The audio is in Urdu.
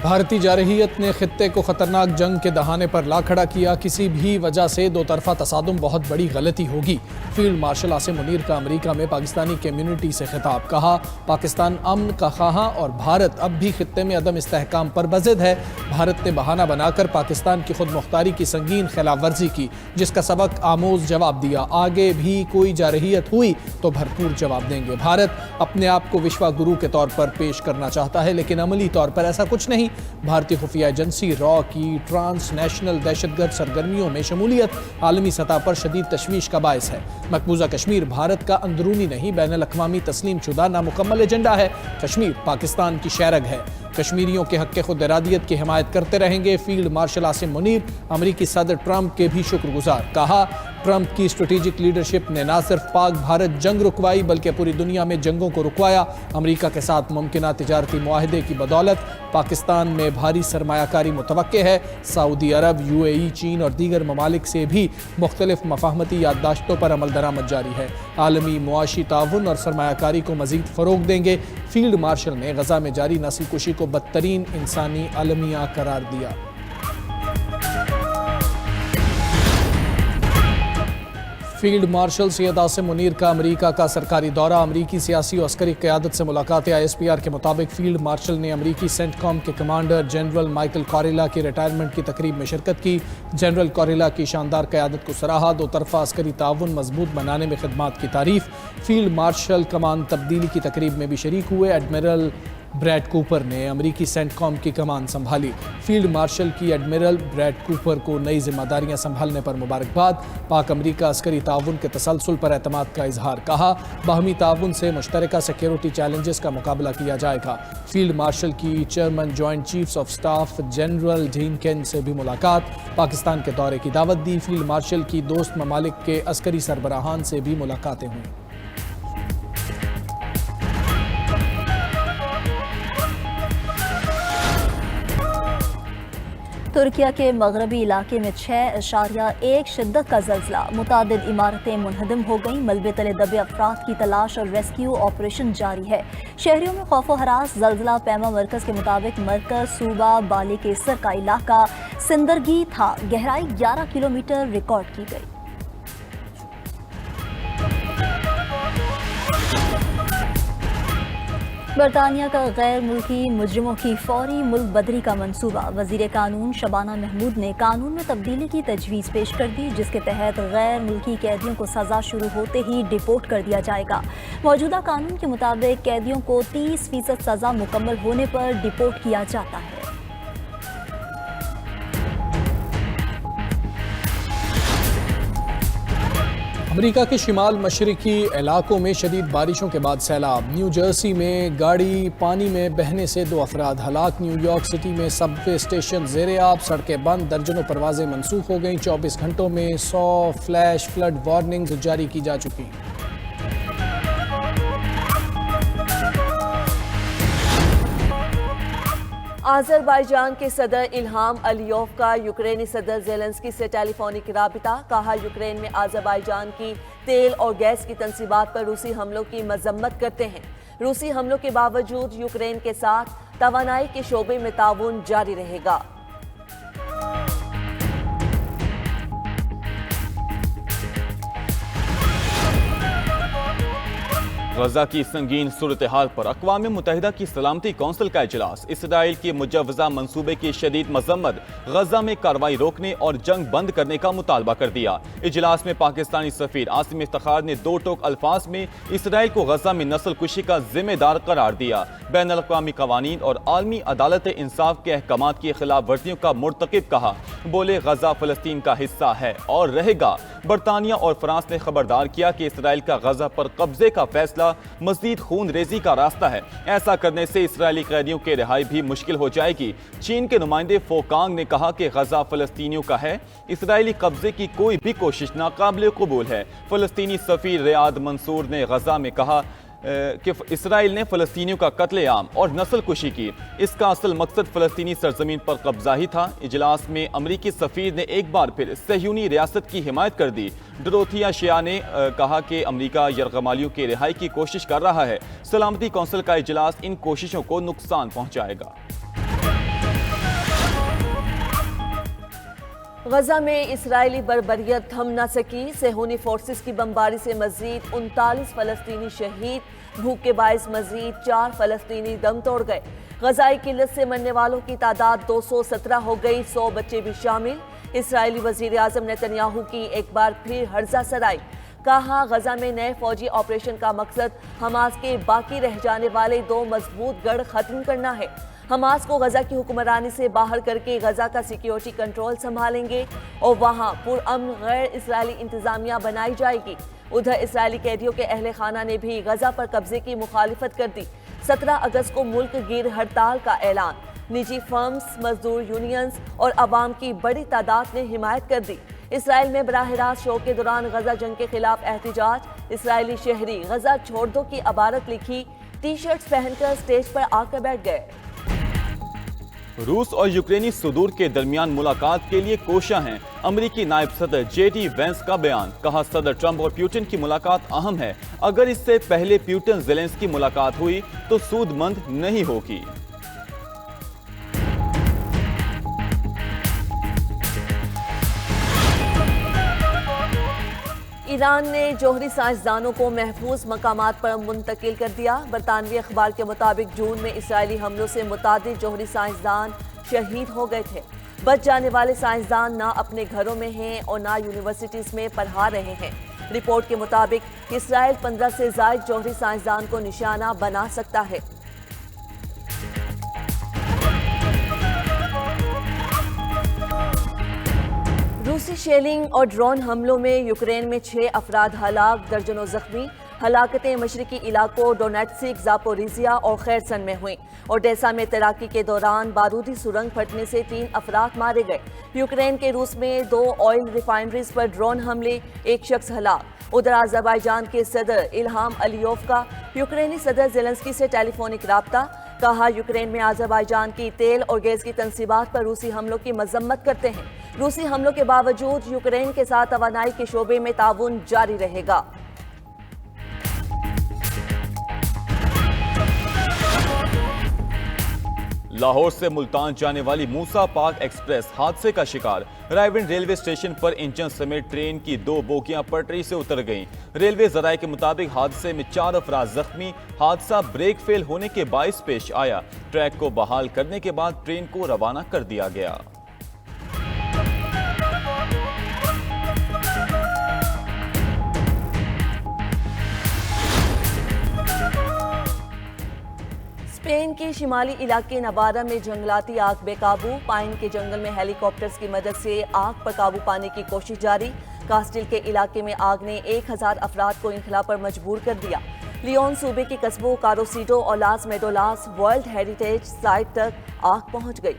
بھارتی جارحیت نے خطے کو خطرناک جنگ کے دہانے پر لا کھڑا کیا۔ کسی بھی وجہ سے دو طرفہ تصادم بہت بڑی غلطی ہوگی۔ فیلڈ مارشل عاصم منیر کا امریکہ میں پاکستانی کمیونٹی سے خطاب۔ کہا، پاکستان امن کا خواہاں اور بھارت اب بھی خطے میں عدم استحکام پر بضد ہے۔ بھارت نے بہانہ بنا کر پاکستان کی خود مختاری کی سنگین خلاف ورزی کی، جس کا سبق آموز جواب دیا۔ آگے بھی کوئی جارحیت ہوئی تو بھرپور جواب دیں گے۔ بھارت اپنے آپ کو وشوا گرو کے طور پر پیش کرنا چاہتا ہے، لیکن عملی طور پر ایسا کچھ نہیں۔ بھارتی خفیہ ایجنسی را کی ٹرانس نیشنل دہشت گرد سرگرمیوں میں شمولیت عالمی سطح پر شدید تشویش کا باعث ہے۔ مقبوضہ کشمیر بھارت کا اندرونی نہیں، بین الاقوامی تسلیم شدہ نامکمل ایجنڈا ہے۔ کشمیر پاکستان کی شیرگ ہے۔ کشمیریوں کے حق خود ارادیت کی حمایت کرتے رہیں گے۔ فیلڈ مارشل عاصم منیر امریکی صدر ٹرمپ کے بھی شکر گزار۔ کہا، ٹرمپ کی اسٹریٹجک لیڈرشپ نے نہ صرف پاک بھارت جنگ رکوائی بلکہ پوری دنیا میں جنگوں کو رکوایا۔ امریکہ کے ساتھ ممکنہ تجارتی معاہدے کی بدولت پاکستان میں بھاری سرمایہ کاری متوقع ہے۔ سعودی عرب، UAE، چین اور دیگر ممالک سے بھی مختلف مفاہمتی یادداشتوں پر عمل درآمد جاری ہے۔ عالمی معاشی تعاون اور سرمایہ کاری کو مزید فروغ دیں گے۔ فیلڈ مارشل نے غزہ میں جاری نسل کشی کو بدترین انسانی المیہ قرار دیا۔ فیلڈ مارشل سید عاصم منیر کا امریکہ کا سرکاری دورہ۔ امریکی سیاسی و عسکری قیادت سے ملاقات۔ ISPR کے مطابق فیلڈ مارشل نے امریکی سینٹ کام کے کمانڈر جنرل مائیکل کوریلا کی ریٹائرمنٹ کی تقریب میں شرکت کی۔ جنرل کوریلا کی شاندار قیادت کو سراہا۔ دو طرفہ عسکری تعاون مضبوط بنانے میں خدمات کی تعریف۔ فیلڈ مارشل کمان تبدیلی کی تقریب میں بھی شریک ہوئے۔ ایڈمرل بریڈ کوپر نے امریکی سینٹ کام کی کمان سنبھالی۔ فیلڈ مارشل کی ایڈمرل بریڈ کوپر کو نئی ذمہ داریاں سنبھالنے پر مبارکباد۔ پاک امریکہ عسکری تعاون کے تسلسل پر اعتماد کا اظہار۔ کہا، باہمی تعاون سے مشترکہ سیکیورٹی چیلنجز کا مقابلہ کیا جائے گا۔ فیلڈ مارشل کی chairman joint chiefs of staff general Dan Caine سے بھی ملاقات۔ پاکستان کے دورے کی دعوت دی۔ فیلڈ مارشل کی دوست ممالک کے عسکری سربراہان سے بھی ملاقاتیں ہوئیں۔ ترکیہ کے مغربی علاقے میں 6.1 شدت کا زلزلہ۔ متعدد عمارتیں منہدم ہو گئیں۔ ملبے تلے دبے افراد کی تلاش اور ریسکیو آپریشن جاری ہے۔ شہریوں میں خوف و ہراس۔ زلزلہ پیما مرکز کے مطابق مرکز صوبہ بالی کیسر کا علاقہ سندرگی تھا۔ گہرائی 11 کلومیٹر ریکارڈ کی گئی۔ برطانیہ کا غیر ملکی مجرموں کی فوری ملک بدری کا منصوبہ۔ وزیر قانون شبانہ محمود نے قانون میں تبدیلی کی تجویز پیش کر دی، جس کے تحت غیر ملکی قیدیوں کو سزا شروع ہوتے ہی ڈیپورٹ کر دیا جائے گا۔ موجودہ قانون کے مطابق قیدیوں کو 30% سزا مکمل ہونے پر ڈیپورٹ کیا جاتا ہے۔ امریکہ کے شمال مشرقی علاقوں میں شدید بارشوں کے بعد سیلاب۔ نیو جرسی میں گاڑی پانی میں بہنے سے 2 افراد ہلاک۔ نیو یارک سٹی میں سب وے اسٹیشن زیر آب، سڑکیں بند، درجنوں پروازیں منسوخ ہو گئیں۔ 24 گھنٹوں میں 100 فلیش فلڈ وارننگز جاری کی جا چکی ہیں۔ آذربائیجان کے صدر الہام علیوف کا یوکرینی صدر زیلنسکی سے ٹیلی فونک رابطہ۔ کہا، یوکرین میں آذربائیجان کی تیل اور گیس کی تنصیبات پر روسی حملوں کی مذمت کرتے ہیں۔ روسی حملوں کے باوجود یوکرین کے ساتھ توانائی کے شعبے میں تعاون جاری رہے گا۔ غزہ کی سنگین صورتحال پر اقوام متحدہ کی سلامتی کونسل کا اجلاس۔ اسرائیل کے مجوزہ منصوبے کی شدید مذمت۔ غزہ میں کارروائی روکنے اور جنگ بند کرنے کا مطالبہ کر دیا۔ اجلاس میں پاکستانی سفیر عاصم افتخار نے 2 ٹوک الفاظ میں اسرائیل کو غزہ میں نسل کشی کا ذمہ دار قرار دیا۔ بین الاقوامی قوانین اور عالمی عدالت انصاف کے احکامات کی خلاف ورزیوں کا مرتکب کہا۔ بولے، غزہ فلسطین کا حصہ ہے اور رہے گا۔ برطانیہ اور فرانس نے خبردار کیا کہ اسرائیل کا غزہ پر قبضے کا فیصلہ مزید خون ریزی کا راستہ ہے۔ ایسا کرنے سے اسرائیلی قیدیوں کی رہائی بھی مشکل ہو جائے گی۔ چین کے نمائندے فوکانگ نے کہا کہ غزہ فلسطینیوں کا ہے۔ اسرائیلی قبضے کی کوئی بھی کوشش ناقابل قبول ہے۔ فلسطینی سفیر ریاض منصور نے غزہ میں کہا کہ اسرائیل نے فلسطینیوں کا قتل عام اور نسل کشی کی۔ اس کا اصل مقصد فلسطینی سرزمین پر قبضہ ہی تھا۔ اجلاس میں امریکی سفیر نے ایک بار پھر صہیونی ریاست کی حمایت کر دی۔ ڈروتھیا شیا نے کہا کہ امریکہ یرغمالیوں کی رہائی کی کوشش کر رہا ہے۔ سلامتی کونسل کا اجلاس ان کوششوں کو نقصان پہنچائے گا۔ غزہ میں اسرائیلی بربریت تھم نہ سکی، صہیونی فورسز کی بمباری سے مزید 39 فلسطینی شہید، بھوک کے باعث مزید 4 فلسطینی دم توڑ گئے۔ غذائی قلت سے مرنے والوں کی تعداد 217 ہو گئی، 100 بچے بھی شامل۔ اسرائیلی وزیر اعظم نیتن یاہو کی ایک بار پھر ہرزہ سرائی، کہا غزہ میں نئے فوجی آپریشن کا مقصد حماس کے باقی رہ جانے والے 2 مضبوط گڑھ ختم کرنا ہے۔ حماس کو غزہ کی حکمرانی سے باہر کر کے غزہ کا سیکیورٹی کنٹرول سنبھالیں گے اور وہاں پرامن غیر اسرائیلی انتظامیہ بنائی جائے گی۔ ادھر اسرائیلی قیدیوں کے اہل خانہ نے بھی غزہ پر قبضے کی مخالفت کر دی۔ 17 اگست کو ملک گیر ہڑتال کا اعلان، نجی فرمز، مزدور یونینز اور عوام کی بڑی تعداد نے حمایت کر دی۔ اسرائیل میں براہ راست شو کے دوران غزہ جنگ کے خلاف احتجاج، اسرائیلی شہری غزہ چھوڑ دو کی عبارت لکھی، ٹی شرٹس پہن کر سٹیج پر آ کر بیٹھ گئے۔ روس اور یوکرینی صدور کے درمیان ملاقات کے لیے کوشاں ہیں، امریکی نائب صدر جے ڈی وینس کا بیان، کہا صدر ٹرمپ اور پیوٹن کی ملاقات اہم ہے، اگر اس سے پہلے پیوٹن زیلنسکی کی ملاقات ہوئی تو سود مند نہیں ہوگی۔ ایران نے جوہری سائنسدانوں کو محفوظ مقامات پر منتقل کر دیا۔ برطانوی اخبار کے مطابق جون میں اسرائیلی حملوں سے متعدد جوہری سائنسدان شہید ہو گئے تھے۔ بچ جانے والے سائنسدان نہ اپنے گھروں میں ہیں اور نہ یونیورسٹیز میں پڑھا رہے ہیں۔ رپورٹ کے مطابق اسرائیل 15 سے زائد جوہری سائنسدان کو نشانہ بنا سکتا ہے۔ روسی شیلنگ اور ڈرون حملوں میں یوکرین میں 6 افراد ہلاک، درجنوں زخمی۔ ہلاکتیں مشرقی علاقوں ڈونیٹسک، زاپوریزیا اور خیرسن میں ہوئیں۔ اوڈیسا میں تیراکی کے دوران بارودی سرنگ پھٹنے سے 3 افراد مارے گئے۔ یوکرین کے روس میں 2 آئل ریفائنریز پر ڈرون حملے، 1 شخص ہلاک۔ ادھر آذربائیجان کے صدر الہام علیوف کا یوکرینی صدر زیلنسکی سے ٹیلی فونک رابطہ، کہا یوکرین میں آذربائیجان کی تیل اور گیس کی تنصیبات پر روسی حملوں کی مذمت کرتے ہیں۔ روسی حملوں کے باوجود یوکرین کے ساتھ توانائی کے شعبے میں تعاون جاری رہے گا۔ لاہور سے ملتان جانے والی موسیٰ پاک ایکسپریس حادثے کا شکار، رائے ونڈ ریلوے اسٹیشن پر انجن سمیت ٹرین کی 2 بوگیاں پٹری سے اتر گئیں۔ ریلوے ذرائع کے مطابق حادثے میں 4 افراد زخمی، حادثہ بریک فیل ہونے کے باعث پیش آیا۔ ٹریک کو بحال کرنے کے بعد ٹرین کو روانہ کر دیا گیا۔ اسپین کے شمالی علاقے نوارا میں جنگلاتی آگ بے قابو، پائن کے جنگل میں ہیلی کاپٹرز کی مدد سے آگ پر قابو پانے کی کوشش جاری۔ کاسٹل کے علاقے میں آگ نے 1000 افراد کو انخلا پر مجبور کر دیا۔ لیون صوبے کے قصبوں کاروسیڈو اور لاس میڈولاس ورلڈ ہیریٹیج سائٹ تک آگ پہنچ گئی۔